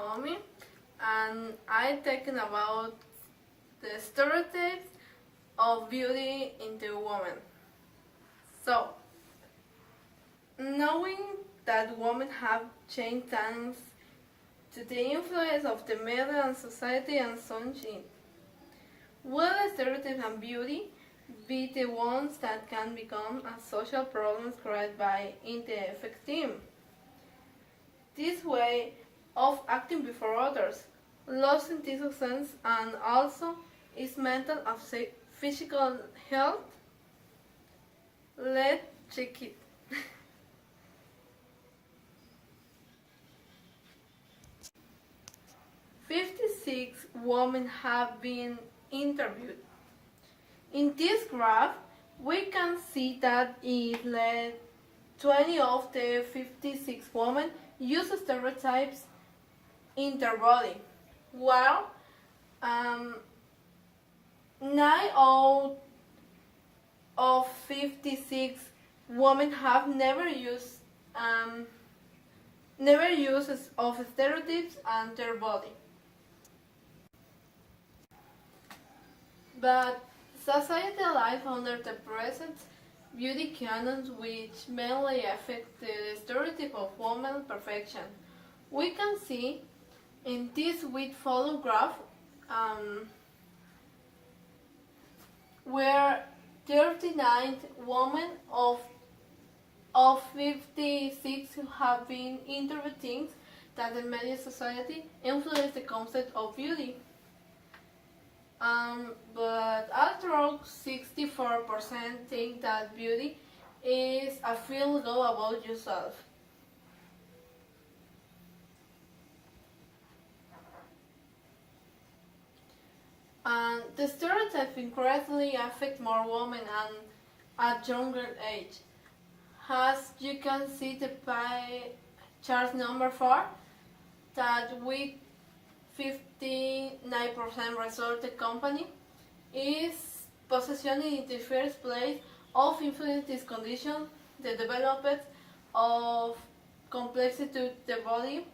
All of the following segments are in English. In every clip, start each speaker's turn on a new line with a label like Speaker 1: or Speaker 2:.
Speaker 1: Naomi, and I'm talking about the stereotypes of beauty into women. So, knowing that women have changed thanks to the influence of the media and society and such, will stereotypes and beauty be the ones that can become a social problems created by ineffective team? This way of acting before others, loss in this sense, and also is mental and physical health. Let's check it. 56 women have been interviewed. In this graph, we can see that it led 20 of the 56 women use stereotypes in their body, while 9 out of 56 women have never used of stereotypes on their body. But society lies under the present beauty canons which mainly affect the stereotype of woman perfection. We can see in this with follow graph where 39 women of 56 who have been interviewed things that the media society influence the concept of beauty. But although 64% think that beauty is a feel go about yourself. And the stereotypes increasingly affect more women and at younger age. As you can see the pie chart number 4, that with 59% result the company is positioning in the first place of influence this condition, the development of complexity to the body,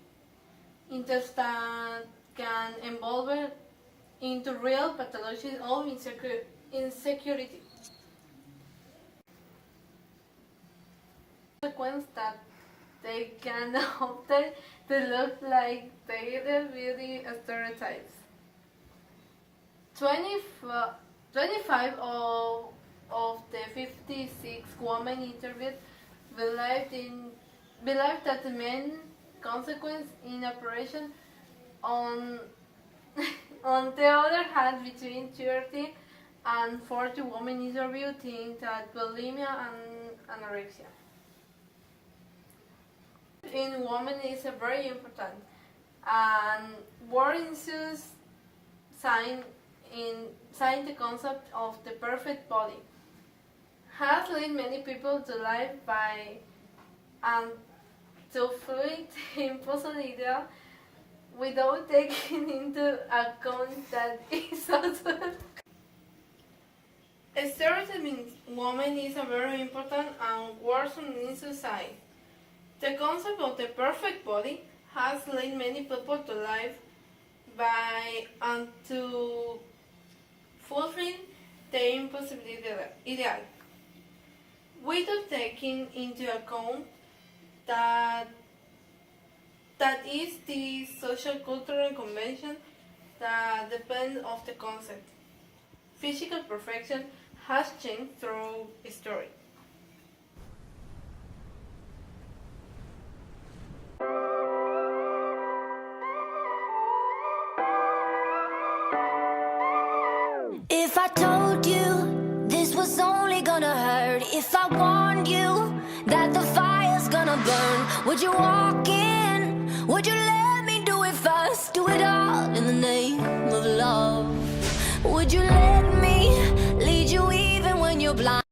Speaker 1: interest that can evolve into real pathology of insecurity. Consequence that they can obtain to look like their beauty stereotypes. 25 of the 56 women interviewed believed that the main consequence in operation on on the other hand, between 30 and 40 women interviewed think that bulimia and anorexia in women is very important, and worrying sign the concept of the perfect body has led many people to live by and to fluid impossible ideal without taking into account that it's also stereotyping women is a very important and worrisome in society. The concept of the perfect body has led many people to live by and to fulfill the impossible ideal, without taking into account that is the social cultural convention that depends on the concept. Physical perfection has changed through history.
Speaker 2: If I told you this was only gonna hurt, if I warned you that the fire's gonna burn, would you walk in? Would you let me do it first? Do it all in the name of love. Would you let me lead you even when you're blind?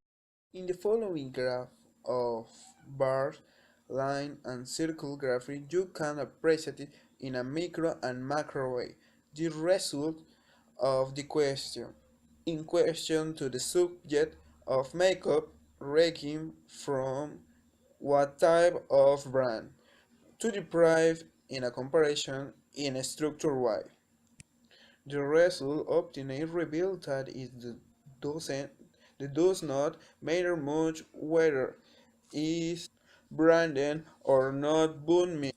Speaker 3: In the following graph of bars, line and circle graphic, you can appreciate it in a micro and macro way. The result of the question. In question to the subject of makeup, ranking from what type of brand to deprive in a comparison in a structure Y. The result obtained revealed that doesn't, it does not matter much whether is branded or not boon means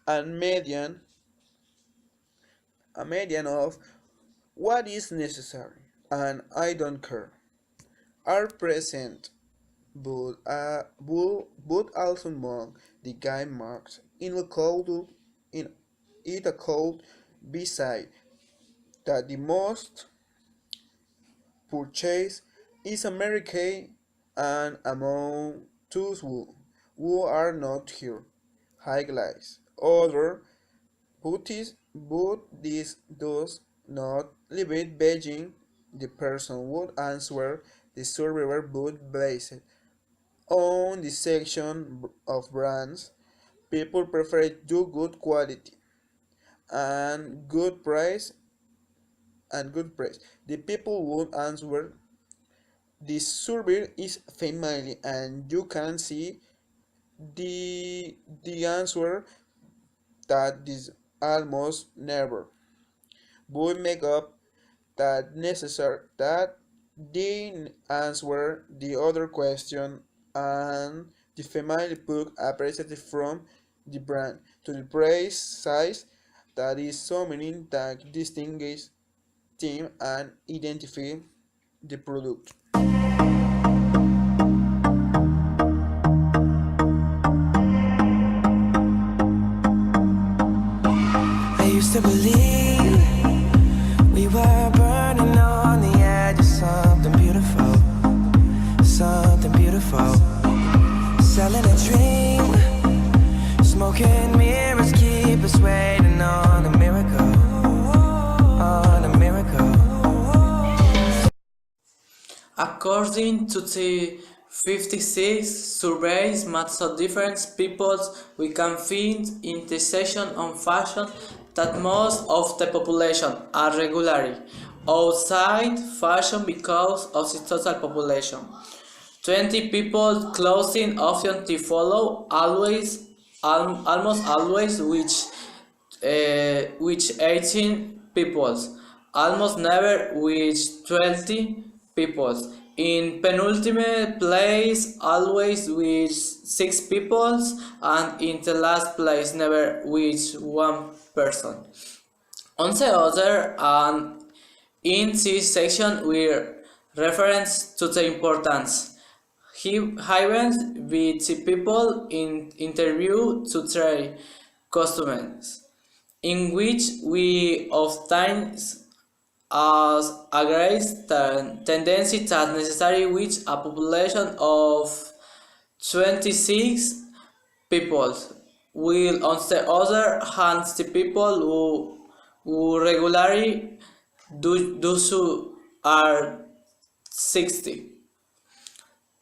Speaker 3: a median of what is necessary and I don't care are present but also among the guide marks in it could be said that the most purchased is American and among those who are not here highlights other but this does not limit Beijing. The person would answer the survey but based on the section of brands. People prefer do good quality and good price. The people would answer the survey is family and you can see the answer that is almost never would make up that necessary that they answer the other question and the family put a percentage from the brand to the price size that is something that distinguishes team and identify the product.
Speaker 4: I used to believe we were burning on the edge of something beautiful, something beautiful. Selling a dream, smoking mirrors keep us waiting on a miracle, on a miracle.
Speaker 5: According to the 56 surveys made so different peoples, we can find in the section on fashion that most of the population are regularly outside fashion because of the total population. 20 people clothing often to follow almost always which 18 peoples, almost never with 20 peoples. In penultimate place always with 6 peoples and in the last place never with 1 person. On the other and in this section we reference to the importance given with the people in interview to try customers, in which we often as a great tendency that necessary with a population of 26 people, while on the other hand the people who regularly do so are 60.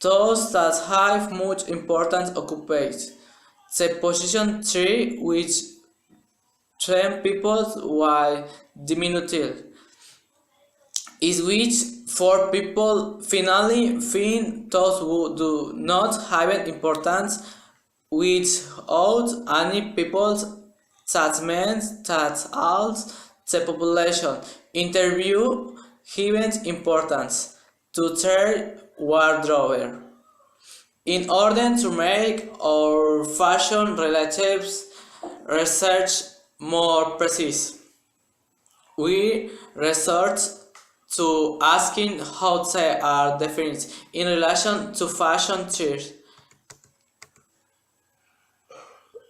Speaker 5: Those that have much importance occupy the position 3 with 10 people while diminutive is which 4 people finally find those who do not have importance without any people that means that all the population interview given importance to their wardrobe. In order to make our fashion relatives research more precise, we resort to asking how they are defined in relation to fashion tiers,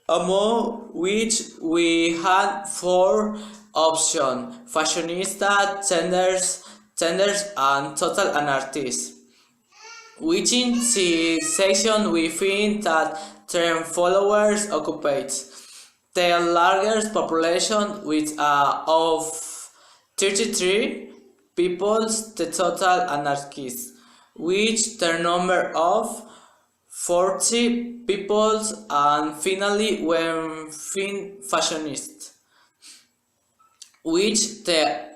Speaker 5: among which we had 4 options: fashionista, tenders and total anarchists. Within the section we find that term followers occupies the largest population with of 33 peoples, the total anarchists, which their number of 40 peoples, and finally when fashionists, which the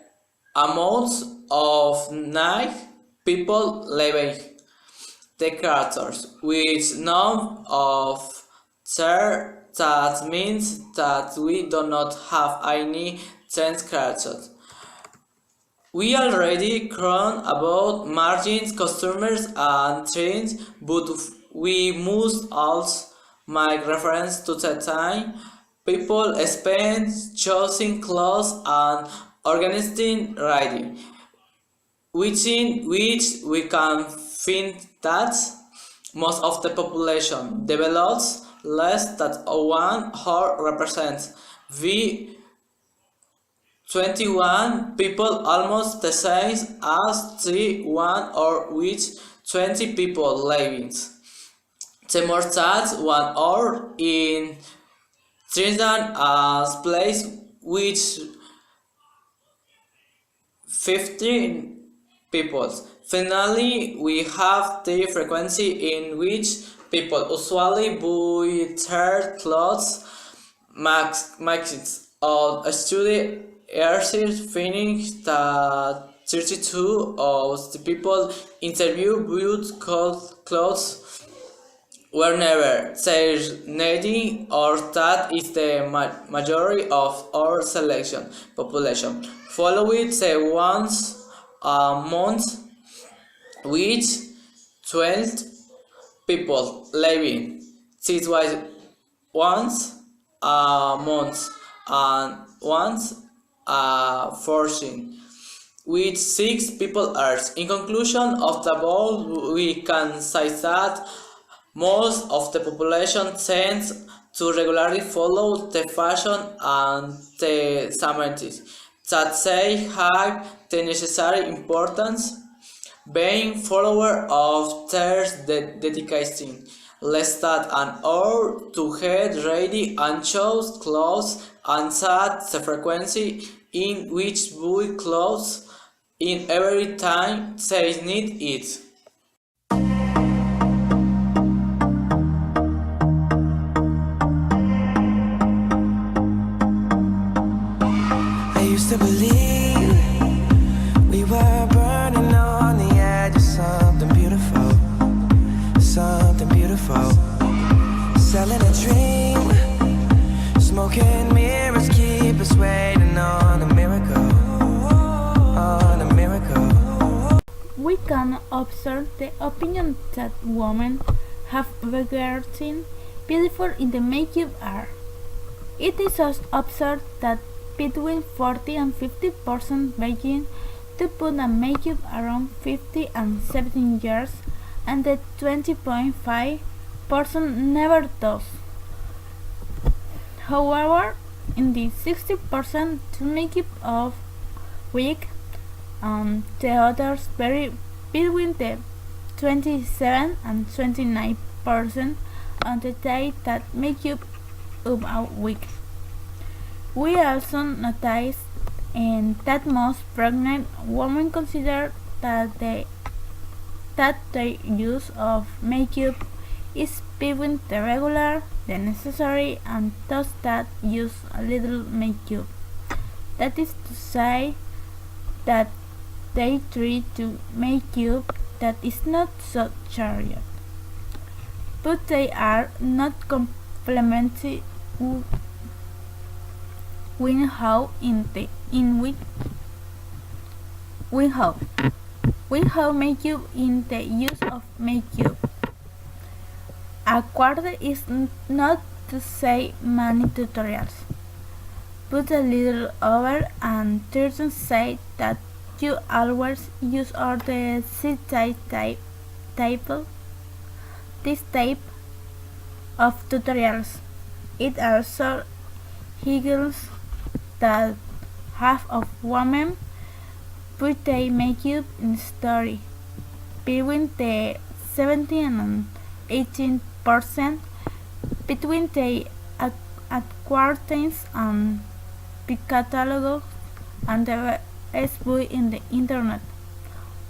Speaker 5: amounts of 9 people the characters, with none of their that means that we do not have any trends created. We already learned about margins, customers, and trends, but we must also make reference to the time people spend choosing clothes and organizing writing, within which we can find that most of the population develops less than 1 represents. We 21 people almost the same as the one or which 20 people living. The more that 1 hour in Trinidad as place which 15 people. Finally, we have the frequency in which people usually buy their clothes. Max of a study years finished that 32 of the people interviewed bought clothes were never their needing, or that is the majority of our selection population. Following the once a month, which 12 people living. This was once a month and once a 14, with 6 people hours. In conclusion of the above, we can say that most of the population tends to regularly follow the fashion and the amenities that they have the necessary importance, being follower of their dedication less than an hour to get ready and choose clothes, and that the frequency in which buy clothes in every time they need it.
Speaker 4: I used to believe we were burning on the edge of something beautiful, something beautiful. Selling a dream, smoking mirrors keep us waiting on a miracle, on a miracle.
Speaker 6: We can observe the opinion that women have regarding beautiful in the makeup art. It is also observed that between 40 and 50% begin to put a makeup around 50 and 17 years, and the 20.5% never does. However, in the 60% the makeup of week, the others vary between the 27 and 29% on the day that makeup of a week. We also notice that most pregnant women consider that their use of makeup is between the regular, the necessary, and those that use a little makeup. That is to say that they try to makeup that is not so charged, but they are not complementary with how makeup in the use of makeup. A quarter is not to say many tutorials, but a little over, and Thurston said that you always use all the this type of tutorials. It also higgles that half of women put their makeup in story, between the 17 and 18%, between the aquariums and the catalog, and the rest buy in the internet,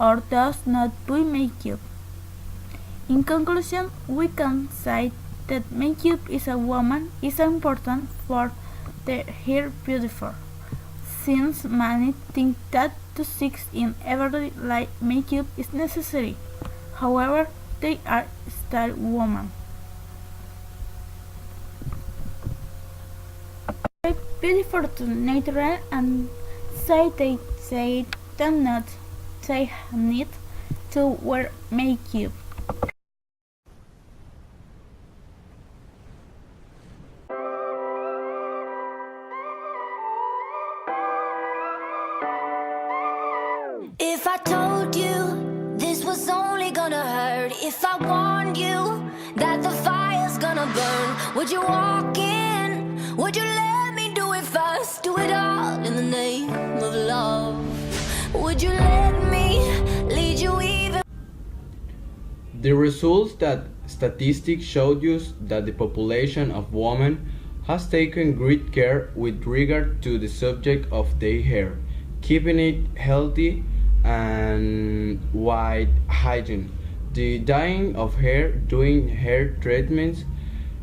Speaker 6: or does not buy makeup. In conclusion, we can say that makeup is important for the hair beautiful, since many think that to succeed in everyday life makeup is necessary. However, they are style women. prefer to natural and say do not they need to wear makeup.
Speaker 2: If I told you this was only gonna hurt, if I warned you that the fire's gonna burn, would you walk in? Would you let me do it first? Do it all in the name of love. Would you let me lead you even?
Speaker 7: The results that statistics showed you that the population of women has taken great care with regard to the subject of their hair, keeping it healthy and white hygiene. The dyeing of hair during hair treatments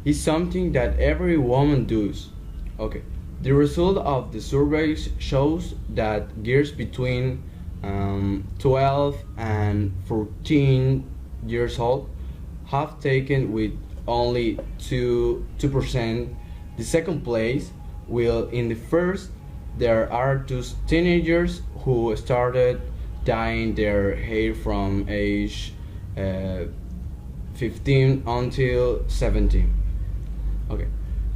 Speaker 7: is something that every woman does. Okay. The result of the surveys shows that girls between 12 and 14 years old have taken with only 2% the second place, while in the first there are two teenagers who started dyeing their hair from age 15 until 17. Okay,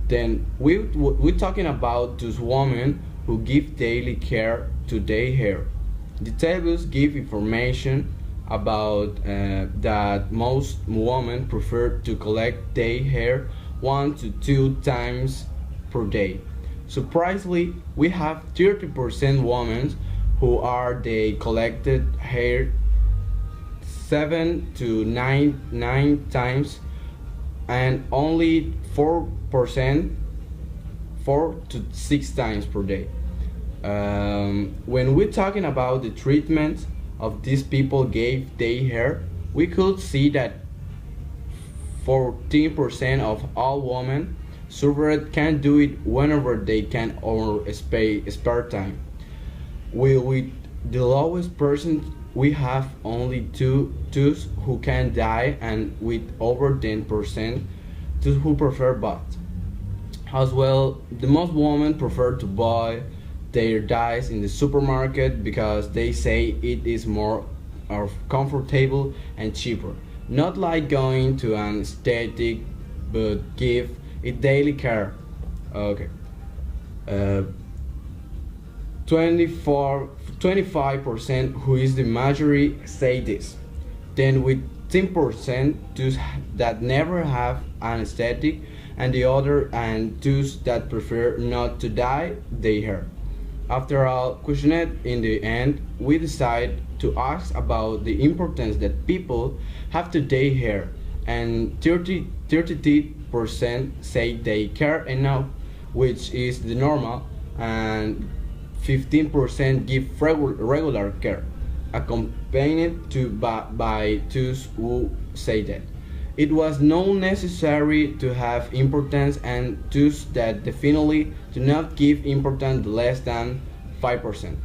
Speaker 7: then we're talking about those women who give daily care to their hair. The tables give information about that most women prefer to collect their hair 1 to 2 times per day. Surprisingly, we have 30% women who are they collected hair 7 to 9 times, and only 4% 4 to 6 times per day. When we're talking about the treatment of these people gave their hair, we could see that 14% of all women surveyed can do it whenever they can or spare time. With the lowest percent, we have only those who can dye, and with over 10% those who prefer both. As well, the most women prefer to buy their dyes in the supermarket because they say it is more comfortable and cheaper. Not like going to an aesthetic, but give it daily care. Okay. 25% who is the majority say this. Then with 10% those that never have an aesthetic, and the other and those that prefer not to dye their hair. After all questioned, in the end we decide to ask about the importance that people have to their hair, and 33% say they care enough, which is the normal, and 15% give regular care, accompanied by those who say that it was not necessary to have importance, and those that definitely do not give importance less than 5%.